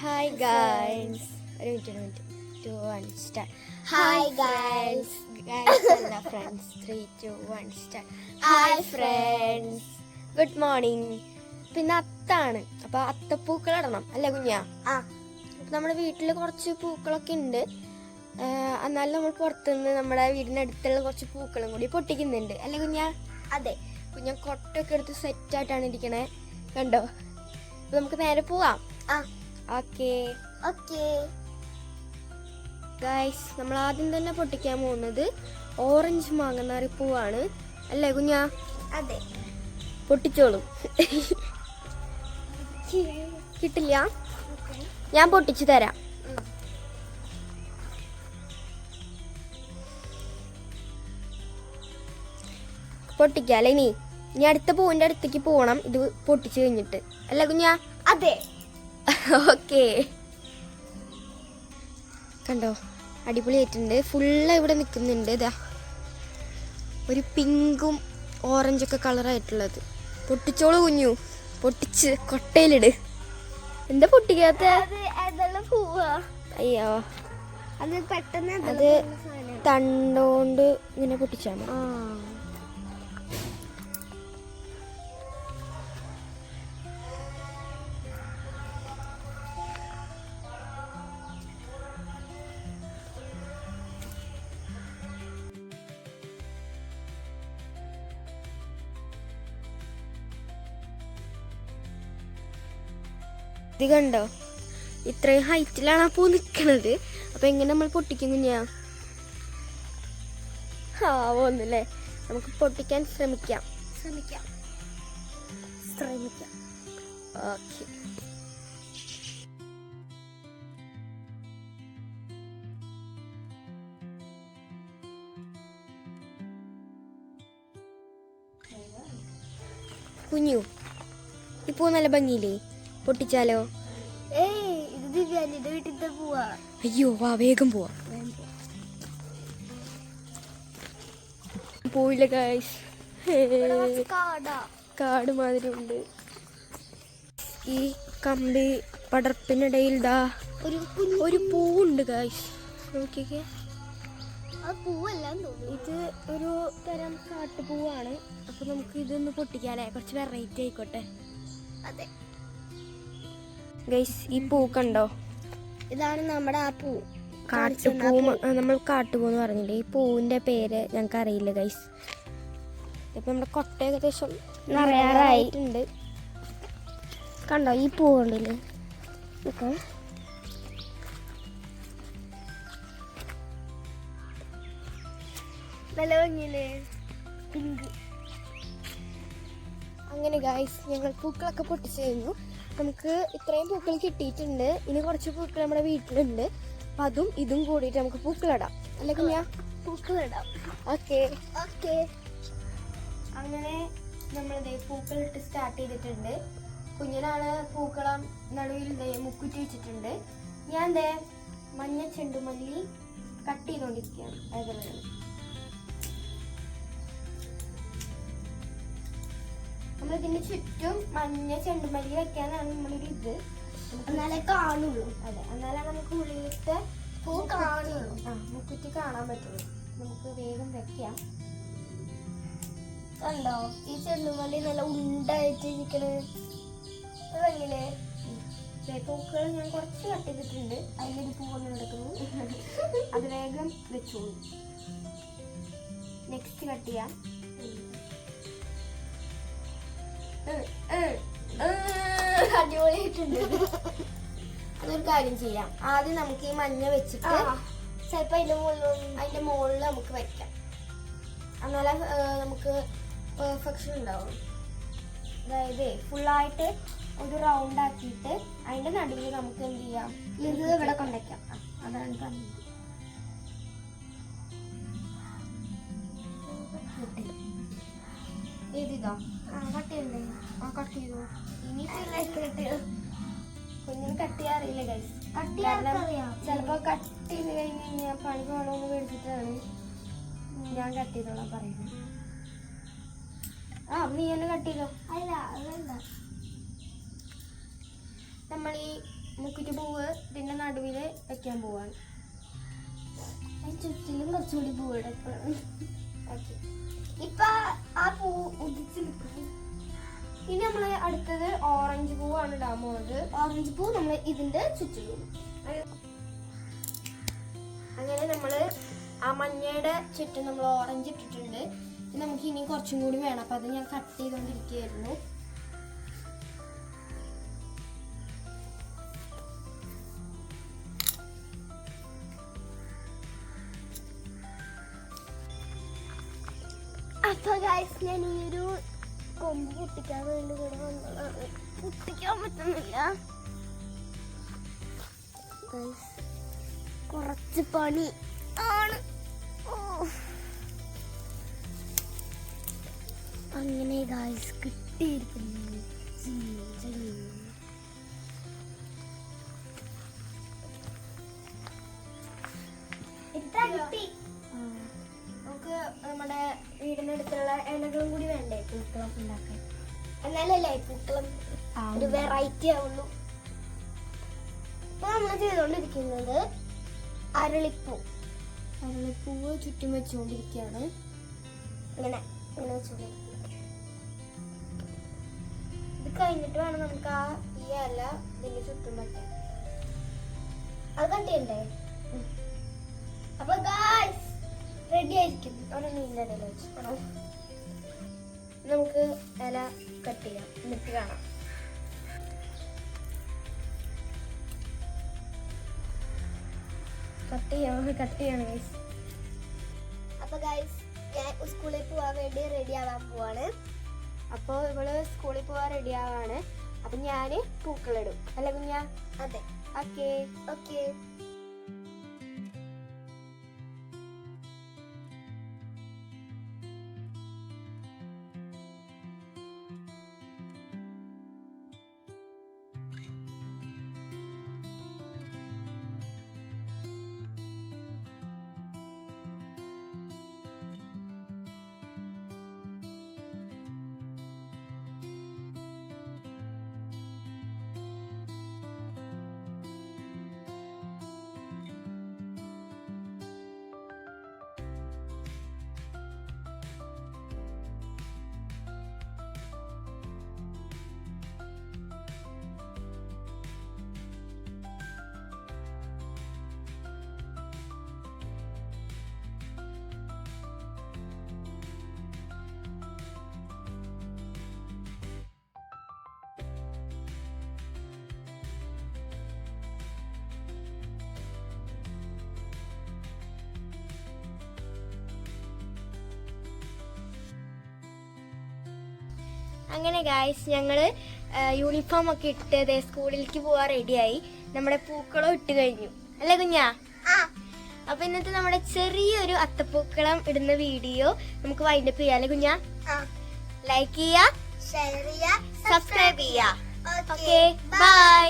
Hi guys. ഒരു minute 2 1 start. Hi guys. Guys and friends. 3 2 1 start. Hi friends. Good morning. പിന്നെ അത്താണ്. അപ്പോൾ അത്തപ്പൂക്കൾ ഇടണം അല്ലേ കുഞ്ഞാ? അപ്പോൾ നമ്മുടെ വീട്ടിൽ കുറച്ച് പൂക്കളൊക്കെ ഉണ്ട്. എന്നാലും നമ്മൾ പുറത്തുനിന്ന് നമ്മുടെ വീടിനടുത്തുള്ള കുറച്ച് പൂക്കളും കൂടി പൊട്ടിക്കുന്നുണ്ട് അല്ലേ കുഞ്ഞാ? അതെ. കുഞ്ഞാ കൊട്ടൊക്കെ എടുത്ത് സെറ്റായിട്ടാണ് ഇരിക്കണേ, കണ്ടോ? അപ്പോൾ നമുക്ക് നേരെ പോവാം. ഓക്കെ ഗൈസ്, നമ്മൾ ആദ്യം തന്നെ പൊട്ടിക്കാൻ പോകുന്നത് ഓറഞ്ച് മാങ്ങനാറി പൂവാണ് അല്ലേ കുഞ്ഞാ? അതെ. പൊട്ടിച്ചോളൂ. കിട്ടില്ല, ഞാൻ പൊട്ടിച്ചു തരാം. പൊട്ടിക്കാല്ലേ? ഇനി അടുത്ത പൂവിന്റെ അടുത്തേക്ക് പോകണം, ഇത് പൊട്ടിച്ചു കഴിഞ്ഞിട്ട് അല്ലേ കുഞ്ഞാ? അതെ. ഓക്കെ, കണ്ടോ അടിപൊളിയായിട്ടുണ്ട്. ഫുള്ള് ഇവിടെ നിൽക്കുന്നുണ്ട്. ഇതാ ഒരു പിങ്കും ഓറഞ്ചൊക്കെ കളറായിട്ടുള്ളത്. പൊട്ടിച്ചോളൂ കുഞ്ഞു, പൊട്ടിച്ച് കൊട്ടയിലിട്. എന്താ പൊട്ടിക്കാത്ത? അയ്യോ, അത് പെട്ടെന്ന് അത് തണ്ടോണ്ട് ഇങ്ങനെ പൊട്ടിച്ചാണ്. ഇത് കണ്ടോ, ഇത്രയും ഹൈറ്റിലാണ് ആ പൂ നിൽക്കണത്. അപ്പൊ എങ്ങനെ നമ്മൾ പൊട്ടിക്കും കുഞ്ഞാ? ഒന്നല്ലേ, നമുക്ക് പൊട്ടിക്കാൻ ശ്രമിക്കാം. ഓക്കെ. കുഞ്ഞു, ഈ പൂ നല്ല ഭംഗിയില്ലേ? പൊട്ടിച്ചാലോ? ഇത് ദിവ്യാനിന്റെ വീട്ടിൽ പോവാ. അയ്യോ വാ, വേഗം പോവാ. പോയില്ല ഗൈസ്, കാട് മാതിരി ഉണ്ട്. ഈ കമ്പി പടർപ്പിനിടയിൽ ദാ ഒരു പൂവുണ്ട് ഗൈസ്, നോക്കിക്കേ. ഇത് ഒരു തരം കാട്ടുപൂവാണ്. അപ്പൊ നമുക്ക് ഇതൊന്ന് പൊട്ടിക്കാല്ലേ? കുറച്ച് വെറൈറ്റി ആയിക്കോട്ടെ. അതെ ഗൈസ്, ഈ പൂ കണ്ടോ? ഇതാണ് നമ്മുടെ ആ പൂ, കാട്ടുപൂ. നമ്മൾ കാട്ടുപൂ എന്ന് പറഞ്ഞില്ലേ? ഈ പൂവിന്റെ പേര് ഞങ്ങൾക്ക് അറിയില്ല ഗൈസ്. ഇപ്പൊ നമ്മുടെ കൊട്ട ഏകദേശം നിറയാറായിട്ടുണ്ട്. കണ്ടോ ഈ പൂ കണ്ടില്ലേ? നല്ല ഭംഗിയില്ലേ? പിങ്ക്. അങ്ങനെ ഗൈസ്, ഞങ്ങൾ പൂക്കളൊക്കെ പൊട്ടിച്ചു കഴിഞ്ഞു. നമുക്ക് ഇത്രയും പൂക്കൾ കിട്ടിയിട്ടുണ്ട്. ഇനി കുറച്ച് പൂക്കൾ നമ്മുടെ വീട്ടിലുണ്ട്. അപ്പൊ അതും ഇതും കൂടിയിട്ട് നമുക്ക് പൂക്കളിടാം അല്ലേ കുഞ്ഞാ? പൂക്കളിടാം. ഓക്കെ. അങ്ങനെ നമ്മളിത് പൂക്കളിട്ട് സ്റ്റാർട്ട് ചെയ്തിട്ടുണ്ട്. കുഞ്ഞിനാണ് പൂക്കളം നടുവിൽ മുക്കുറ്റി വെച്ചിട്ടുണ്ട്. ഞാൻ മഞ്ഞ ചെണ്ടുമല്ലി കട്ട് ചെയ്തോണ്ടിരിക്കുകയാണ്. അതുപോലെ നമ്മളിതിന് ചുറ്റും മഞ്ഞ ചെണ്ടുമല്ലി വെക്കാനാണ് നമ്മളൊരു ഇത്. എന്നാലേ കാണുള്ളൂ. അതെ, എന്നാലേ നമുക്ക് ഉള്ളിലത്തെ പൂ കാണുള്ളൂ. മുക്കുറ്റി കാണാൻ പറ്റുള്ളൂ. നമുക്ക് വേഗം വെക്കാം. കണ്ടോ ഈ ചെണ്ടുമല്ലി നല്ല ഉണ്ടായിട്ട് ഇരിക്കണേ? ഭംഗിയില്ലേ? പൂക്കൾ ഞാൻ കുറച്ച് കട്ട് ചെയ്തിട്ടുണ്ട്. അതിലൊരു പൂ കൊണ്ട് നടക്കുന്നു. അത് വേഗം വെച്ചോളൂ. നെക്സ്റ്റ് കട്ട് ചെയ്യാം. അടിപൊളിയായിട്ടുണ്ട്. അതൊരു കാര്യം ചെയ്യാം, ആദ്യം നമുക്ക് ഈ മഞ്ഞ വെച്ചിട്ട് ചിലപ്പോ അതിന്റെ മുകളിൽ നമുക്ക് വെക്കാം. എന്നാലേ നമുക്ക് പെർഫെക്ഷൻ ഉണ്ടാവും. അതായത് ഫുള്ളായിട്ട് ഒരു റൗണ്ട് ആക്കിയിട്ട് അതിന്റെ നടുവിൽ നമുക്ക് എന്ത് ചെയ്യാം? ഇത് ഇവിടെ കൊണ്ടുവയ്ക്കാം. അതാണ് പറഞ്ഞത്. ഏതിതാ? കട്ട് ചെയ്യണ്ടേ? കട്ട് ചെയ്തു. ഇനി കുഞ്ഞിന് കട്ട് ചെയ്യാൻ അറിയില്ല ഗൈസ്. ചിലപ്പോ കട്ട് ചെയ്ത് കഴിഞ്ഞ് കഴിഞ്ഞാൽ പണി പോകണമെന്ന് പേടിച്ചിട്ടാണ് ഞാൻ കട്ട് ചെയ്തോളാം പറയുന്നത്. നീ തന്നെ കട്ട് ചെയ്തോ. അല്ല, അതല്ല. നമ്മൾ ഈ മുക്കുറ്റിപ്പൂവ് ഇതിന്റെ നടുവില് വെക്കാൻ പോവാണ്. ചുറ്റിലും കുറച്ചുകൂടി പൂവിടക്കണം. ഓക്കെ. ഇപ്പൊ ആ പൂ ഉദിച്ച് നിൽക്കുന്നു. ഇനി നമ്മള് അടുത്തത് ഓറഞ്ച് പൂവാണ് ഇടാൻ പോകുന്നത്. ഓറഞ്ച് പൂ നമ്മൾ ഇതിന്റെ ചുറ്റിലും. അങ്ങനെ നമ്മള് ആ മഞ്ഞയുടെ ചുറ്റും നമ്മൾ ഓറഞ്ച് ഇട്ടിട്ടുണ്ട്. നമുക്ക് ഇനി കുറച്ചും കൂടി വേണം. അപ്പൊ അത് ഞാൻ കട്ട് ചെയ്തോണ്ടിരിക്കുകയായിരുന്നു. അപ്പൊ ഗൈസ് ഞാൻ ഈ ഒരു കൊമ്പ് പൊട്ടിക്കാൻ വേണ്ടി ഇവിടെ വന്നതാണ്. പൊട്ടിക്കാൻ പറ്റുന്നില്ല. ഗൈസ് കുറച്ച് പണി ആണ്. അങ്ങനെ ഗൈസ് കിട്ടിയിരിക്കുന്നു. കിട്ടി. നമുക്ക് നമ്മുടെ വീടിനടുത്തുള്ള ഇലകളും കൂടി വേണ്ടേ പൂക്കളൊക്കെ ഉണ്ടാക്കാൻ? എന്നാലല്ലേ പൂക്കളം ഒരു വെറൈറ്റി ആവുള്ളൂ. ഇപ്പൊ നമ്മൾ ചെയ്തോണ്ടിരിക്കുന്നത് അരളിപ്പൂ. അരളിപ്പൂവ് ചുറ്റും വെച്ചുകൊണ്ടിരിക്കുകയാണ്. ഇങ്ങനെ ഇങ്ങനെ വെച്ചോണ്ടിരിക്കും. ഇത് കഴിഞ്ഞിട്ട് വേണം നമുക്ക് ആ ഈ ഇല ഇതിന്റെ ചുറ്റും വെക്കാൻ. അത് കണ്ടില്ലേ? അപ്പൊ ഗായ്സ് റെഡി ആയിരിക്കും. ഒരെണ്ണം ഇതിന്റെ ഇടയിൽ വെച്ചു. നമുക്ക് ഇല കട്ട് ചെയ്യാം, എന്നിട്ട് കാണാം. കട്ട് ചെയ്യണം ഗൈസ്. അപ്പൊ ഗൈസ് ഞാൻ സ്കൂളിൽ പോവാൻ വേണ്ടി റെഡി ആവാൻ പോവാണ്. അപ്പോൾ ഇവള് സ്കൂളിൽ പോവാൻ റെഡി ആവാണ്. അപ്പൊ ഞാന് പൂക്കളിടും അല്ല കുഞ്ഞാ? അതെ. ഓക്കെ. ഓക്കെ. അങ്ങനെ ഗായ്സ് ഞങ്ങള് യൂണിഫോം ഒക്കെ ഇട്ട് സ്കൂളിലേക്ക് പോവാൻ റെഡിയായി. നമ്മുടെ പൂക്കളം ഇട്ട് കഴിഞ്ഞു അല്ലേ കുഞ്ഞാ? അപ്പൊ ഇന്നത്തെ നമ്മുടെ ചെറിയൊരു അത്തപ്പൂക്കളം ഇടുന്ന വീഡിയോ നമുക്ക് വൈൻഡപ്പ് ചെയ്യാല്ലേ കുഞ്ഞാ? ലൈക്ക് ചെയ്യാ, ഷെയർ ചെയ്യാ, സബ്സ്ക്രൈബ് ചെയ്യാ. Okay okay bye.